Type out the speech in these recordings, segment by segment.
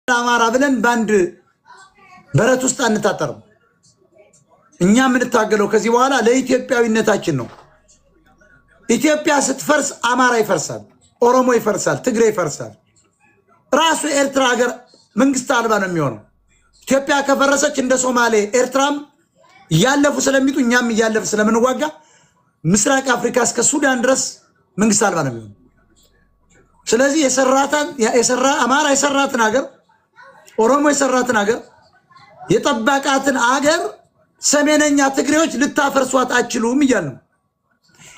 አማራ ብለን ባንድ በረት ውስጥ አንታጠርም። እኛ የምንታገለው ከዚህ በኋላ ለኢትዮጵያዊነታችን ነው። ኢትዮጵያ ስትፈርስ አማራ ይፈርሳል፣ ኦሮሞ ይፈርሳል፣ ትግሬ ይፈርሳል። ራሱ ኤርትራ ሀገር መንግስት አልባ ነው የሚሆነው። ኢትዮጵያ ከፈረሰች እንደ ሶማሌ ኤርትራም እያለፉ ስለሚጡ እኛም እያለፉ ስለምንዋጋ ምስራቅ አፍሪካ እስከ ሱዳን ድረስ መንግስት አልባ ነው የሚሆነው። ስለዚህ አማራ የሰራትን ሀገር ኦሮሞ የሰራትን ሀገር የጠበቃትን ሀገር ሰሜነኛ ትግሬዎች ልታፈርሷት አትችሉም እያልን ነው።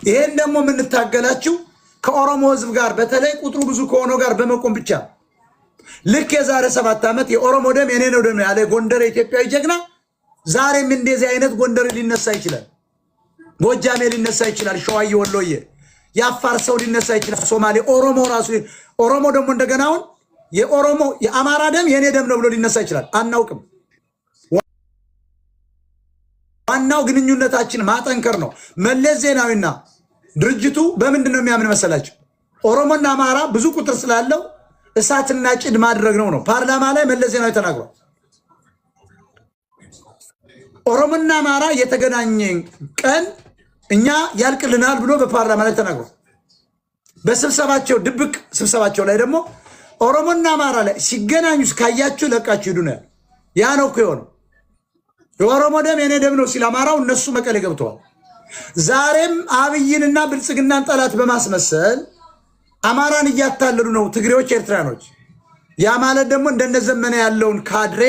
ይሄን ደግሞ የምንታገላችሁ ከኦሮሞ ህዝብ ጋር በተለይ ቁጥሩ ብዙ ከሆነው ጋር በመቆም ብቻ። ልክ የዛሬ 7 ዓመት የኦሮሞ ደም የኔ ነው ደም ያለ ጎንደር ኢትዮጵያዊ ጀግና ዛሬም እንደዚህ አይነት ጎንደር ሊነሳ ይችላል፣ ጎጃሜ ሊነሳ ይችላል፣ ሸዋዬ ወሎዬ የአፋር ሰው ሊነሳ ይችላል፣ ሶማሌ ኦሮሞ ራሱ ኦሮሞ ደግሞ እንደገናውን የኦሮሞ የአማራ ደም የኔ ደም ነው ብሎ ሊነሳ ይችላል። አናውቅም። ዋናው ግንኙነታችን ማጠንከር ነው። መለስ ዜናዊና ድርጅቱ በምንድን ነው የሚያምን መሰላችሁ? ኦሮሞና አማራ ብዙ ቁጥር ስላለው እሳትና ጭድ ማድረግ ነው። ፓርላማ ላይ መለስ ዜናዊ ተናግሯል። ኦሮሞና አማራ የተገናኘ ቀን እኛ ያልቅልናል ብሎ በፓርላማ ላይ ተናግሯል። በስብሰባቸው ድብቅ ስብሰባቸው ላይ ደግሞ ኦሮሞና አማራ ላይ ሲገናኙ ካያችሁ ለቃችሁ ሂዱ ነው። ያ ነው እኮ የሆነው። የኦሮሞ ደም የኔ ደም ነው ሲል አማራው እነሱ መቀሌ ገብተዋል። ዛሬም አብይንና ብልጽግናን ጠላት በማስመሰል አማራን እያታለሉ ነው ትግሬዎች፣ ኤርትራኖች። ያ ማለት ደግሞ እንደነዘመነ ያለውን ካድሬ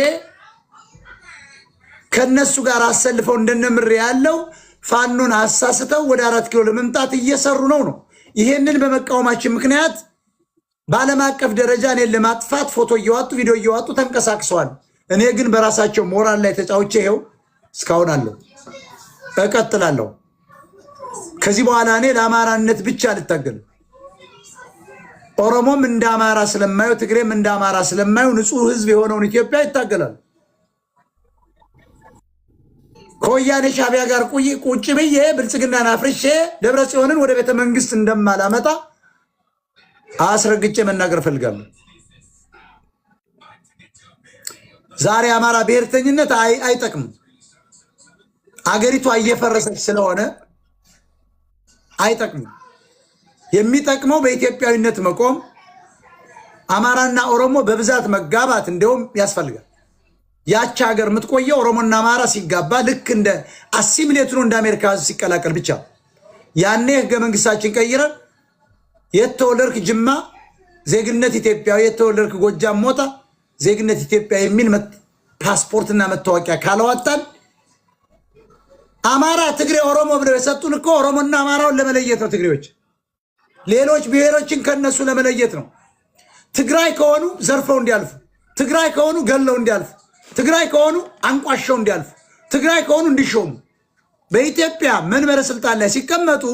ከነሱ ጋር አሰልፈው እንደነምር ያለው ፋኖን አሳስተው ወደ 4 ኪሎ ለመምጣት እየሰሩ ነው። ይሄንን በመቃወማችን ምክንያት በዓለም አቀፍ ደረጃ እኔን ለማጥፋት ፎቶ እየዋጡ ቪዲዮ እየዋጡ ተንቀሳቅሰዋል። እኔ ግን በራሳቸው ሞራል ላይ ተጫውቼ ይሄው እስካሁን አለው እቀጥላለሁ። ከዚህ በኋላ እኔ ለአማራነት ብቻ ልታገል። ኦሮሞም እንደ አማራ ስለማየው፣ ትግሬም እንደ አማራ ስለማየው ንጹህ ህዝብ የሆነውን ኢትዮጵያ ይታገላል። ከወያኔ ሻዕቢያ ጋር ቁጭ ብዬ ብልጽግናን አፍርሼ ደብረ ጽዮንን ወደ ቤተ መንግስት እንደማላመጣ አስረግጬ መናገር ፈልጋለሁ። ዛሬ አማራ ብሔርተኝነት አይጠቅም። አገሪቷ እየፈረሰች ስለሆነ አይጠቅም። የሚጠቅመው በኢትዮጵያዊነት መቆም፣ አማራና ኦሮሞ በብዛት መጋባት እንደውም ያስፈልጋል። ያቺ ሀገር የምትቆየው ኦሮሞና አማራ ሲጋባ ልክ እንደ አሲሚሌት ነው፣ እንደ አሜሪካ ሲቀላቀል ብቻ። ያኔ ህገ መንግስታችን ቀይረን የተወለድክ ጅማ ዜግነት ኢትዮጵያዊ፣ የተወለድክ ጎጃም ሞጣ ዜግነት ኢትዮጵያ የሚል ፓስፖርትና መታወቂያ ካላወጣን አማራ፣ ትግሬ፣ ኦሮሞ ብለው የሰጡን እኮ ኦሮሞና አማራውን ለመለየት ነው። ትግሬዎች ሌሎች ብሔሮችን ከነሱ ለመለየት ነው። ትግራይ ከሆኑ ዘርፈው እንዲያልፉ፣ ትግራይ ከሆኑ ገለው እንዲያልፉ፣ ትግራይ ከሆኑ አንቋሸው እንዲያልፉ፣ ትግራይ ከሆኑ እንዲሾሙ። በኢትዮጵያ መንበረ ስልጣን ላይ ሲቀመጡ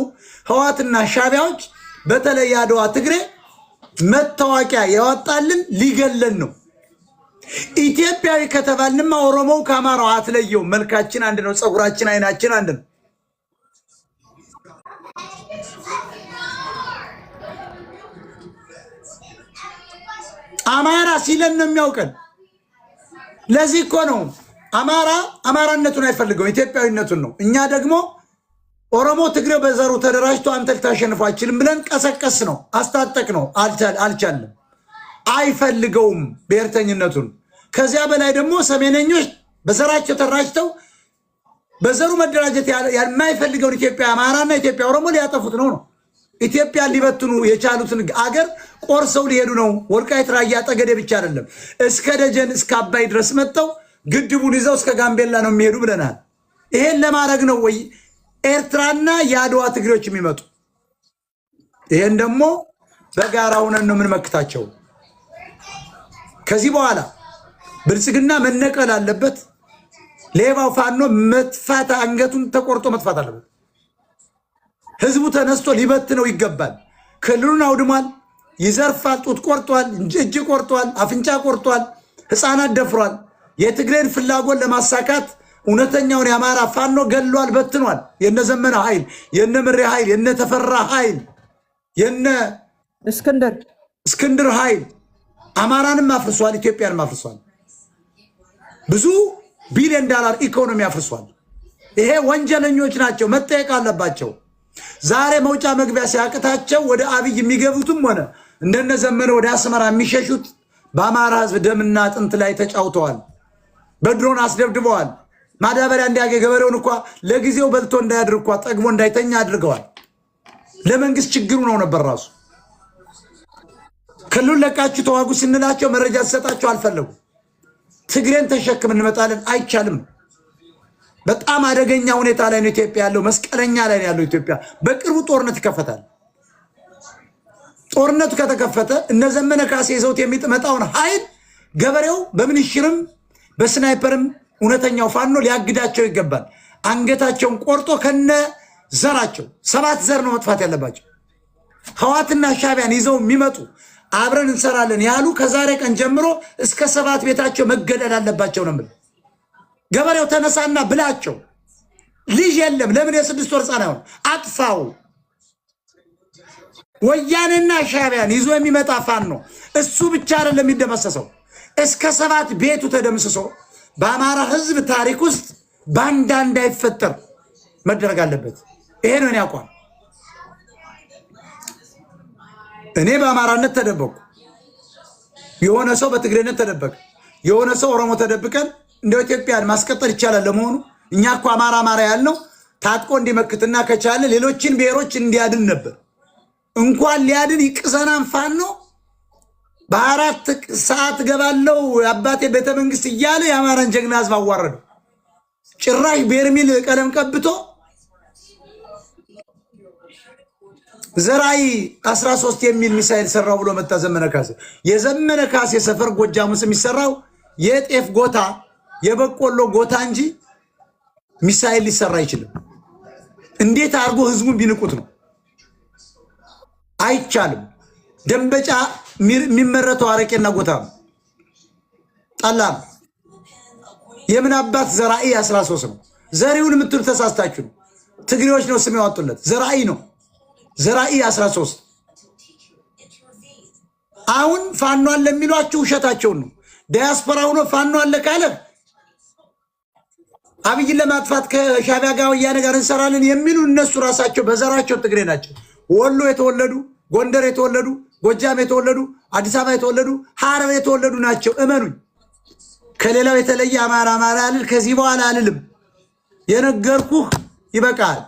ህዋትና ሻዕቢያዎች በተለይ አድዋ ትግሬ መታወቂያ ያወጣልን ሊገለን ነው። ኢትዮጵያዊ ከተባልንማ ኦሮሞው ከአማራው አትለየው። መልካችን አንድ ነው፣ ፀጉራችን፣ አይናችን አንድ ነው። አማራ ሲለን ነው የሚያውቀን። ለዚህ እኮ ነው አማራ አማራነቱን አይፈልገው፣ ኢትዮጵያዊነቱን ነው። እኛ ደግሞ ኦሮሞ ትግሬው በዘሩ ተደራጅቶ አንተ ልታሸንፈው አይችልም ብለን ቀሰቀስ ነው፣ አስታጠቅ ነው። አልቻለም፣ አይፈልገውም ብሔርተኝነቱን። ከዚያ በላይ ደግሞ ሰሜነኞች በዘራቸው ተደራጅተው በዘሩ መደራጀት የማይፈልገውን ኢትዮጵያ አማራና ኢትዮጵያ ኦሮሞ ሊያጠፉት ነው። ኢትዮጵያ ሊበትኑ የቻሉትን አገር ቆርሰው ሊሄዱ ነው። ወልቃይት ራያ ጠገዴ ብቻ አይደለም፣ እስከ ደጀን እስከ አባይ ድረስ መጥተው ግድቡን ይዘው እስከ ጋምቤላ ነው የሚሄዱ ብለናል። ይሄን ለማድረግ ነው ወይ ኤርትራና የአድዋ ትግሬዎች የሚመጡ? ይሄን ደግሞ በጋራ ሆነን ነው የምንመክታቸው። ከዚህ በኋላ ብልጽግና መነቀል አለበት። ሌባው ፋኖ መጥፋት፣ አንገቱን ተቆርጦ መጥፋት አለበት። ህዝቡ ተነስቶ ሊበትነው ይገባል። ክልሉን አውድሟል፣ ይዘርፋል፣ ጡት ቆርጧል፣ እጅ ቆርጧል፣ አፍንጫ ቆርጧል፣ ህፃናት ደፍሯል። የትግሬን ፍላጎት ለማሳካት እውነተኛውን የአማራ ፋኖ ገሏል፣ በትኗል። የነዘመነ ኃይል፣ የነምሬ ኃይል፣ የነተፈራ ኃይል፣ የነ እስክንድር ኃይል አማራንም አፍርሷል፣ ኢትዮጵያንም አፍርሷል። ብዙ ቢሊዮን ዶላር ኢኮኖሚ አፍርሷል። ይሄ ወንጀለኞች ናቸው፣ መጠየቅ አለባቸው። ዛሬ መውጫ መግቢያ ሲያቅታቸው ወደ አብይ የሚገቡትም ሆነ እንደነ ዘመነ ወደ አስመራ የሚሸሹት በአማራ ህዝብ ደምና አጥንት ላይ ተጫውተዋል። በድሮን አስደብድበዋል። ማዳበሪያ እንዲያገኝ ገበሬውን እንኳ ለጊዜው በልቶ እንዳያድር እንኳ ጠግቦ እንዳይተኛ አድርገዋል። ለመንግስት ችግሩ ነው ነበር ራሱ። ክልሉን ለቃችሁ ተዋጉ ስንላቸው መረጃ ሲሰጣቸው አልፈለጉ። ትግሬን ተሸክም እንመጣለን አይቻልም። በጣም አደገኛ ሁኔታ ላይ ነው ኢትዮጵያ ያለው፣ መስቀለኛ ላይ ነው ያለው ኢትዮጵያ። በቅርቡ ጦርነት ይከፈታል። ጦርነቱ ከተከፈተ እነ ዘመነ ካሴ ይዘውት የሚመጣውን ኃይል ገበሬው በምንሽርም በስናይፐርም እውነተኛው ፋኖ ሊያግዳቸው ይገባል። አንገታቸውን ቆርጦ ከነ ዘራቸው 7 ዘር ነው መጥፋት ያለባቸው። ህዋትና ሻቢያን ይዘው የሚመጡ አብረን እንሰራለን ያሉ ከዛሬ ቀን ጀምሮ እስከ 7 ቤታቸው መገደል አለባቸው ነው የምልህ። ገበሬው ተነሳና ብላቸው። ልጅ የለም ለምን የ6 ወር ህፃን አይሆን? አጥፋው። ወያኔና ሻቢያን ይዞ የሚመጣ ፋኖ እሱ ብቻ አይደለም የሚደመሰሰው፣ እስከ 7 ቤቱ ተደምስሶ በአማራ ህዝብ ታሪክ ውስጥ ባንዳ እንዳይፈጠር መደረግ አለበት። ይሄ ነው እኔ አቋም። እኔ በአማራነት ተደበቁ፣ የሆነ ሰው በትግሬነት ተደበቀ፣ የሆነ ሰው ኦሮሞ ተደብቀን እንደ ኢትዮጵያን ማስቀጠል ይቻላል? ለመሆኑ እኛ እኮ አማራ ያልነው ታጥቆ እንዲመክትና ከቻለ ሌሎችን ብሔሮች እንዲያድን ነበር። እንኳን ሊያድን ይቅዘናን ፋኖ በ4 ሰዓት ገባለው አባቴ ቤተ መንግስት እያለ የአማራን ጀግና ህዝብ አዋረደው። ጭራሽ በርሚል ቀለም ቀብቶ ዘራይ 13 የሚል ሚሳኤል ሰራው ብሎ መጣ ዘመነ ካሴ። የዘመነ ካሴ ሰፈር ጎጃም ውስጥ የሚሰራው የጤፍ ጎታ የበቆሎ ጎታ እንጂ ሚሳኤል ሊሰራ አይችልም። እንዴት አድርጎ ህዝቡን ቢንቁት ነው? አይቻልም። ደንበጫ የሚመረተው አረቄና ጎታ ነው፣ ጠላ ነው። የምን አባት ዘራኢ 13 ነው። ዘሪውን የምትሉ ተሳስታችሁ ነው። ትግሬዎች ነው ስም ያወጡለት፣ ዘራኢ ነው። ዘራኢ 13 አሁን ፋኖ አለ የሚሏችሁ ውሸታቸውን ነው። ዲያስፖራ ሆኖ ፋኖ አለ ካለ አብይን ለማጥፋት ከሻቢያ ጋር ወያኔ ጋር እንሰራለን የሚሉ እነሱ ራሳቸው በዘራቸው ትግሬ ናቸው። ወሎ የተወለዱ፣ ጎንደር የተወለዱ፣ ጎጃም የተወለዱ፣ አዲስ አበባ የተወለዱ፣ ሐረር የተወለዱ ናቸው። እመኑኝ። ከሌላው የተለየ አማራ አልል፣ ከዚህ በኋላ አልልም። የነገርኩህ ይበቃል።